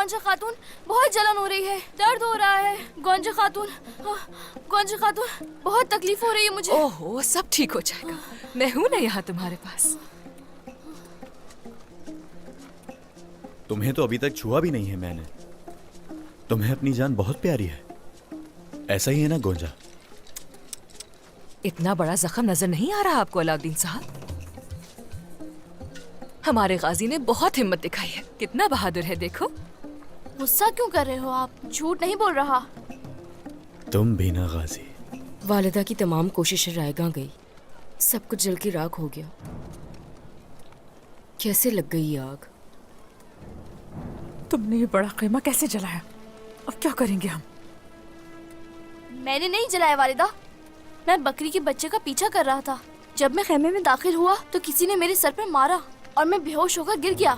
गोंजा खातून, बहुत जलन हो रही है, दर्द हो रहा है। गोंजा खातून, गोंजा खातून, बहुत तकलीफ हो रही है मुझे। ओहो, सब ठीक हो जाएगा, मैं हूं ना यहाँ तुम्हारे पास। तुम्हें तो अभी तक छुआ भी नहीं है मैंने। तुम्हें अपनी जान बहुत प्यारी है, ऐसा ही है ना गोंजा? इतना बड़ा जख्म नजर नहीं आ रहा आपको अलाउद्दीन साहब? हमारे गाजी ने बहुत हिम्मत दिखाई है, कितना बहादुर है देखो। गुस्सा क्यों कर रहे हो आप? झूठ नहीं बोल रहा। तुम भी ना गाजी। वालिदा की तमाम कोशिशें रायगा गई, सब कुछ जल की राख हो गया। कैसे लग गई ये आग? तुमने ये बड़ा ख़ैमा कैसे जलाया? अब क्या करेंगे हम? मैंने नहीं जलाया वालिदा, मैं बकरी के बच्चे का पीछा कर रहा था। जब मैं खेमे में दाखिल हुआ तो किसी ने मेरे सर पर मारा और मैं बेहोश होकर गिर गया।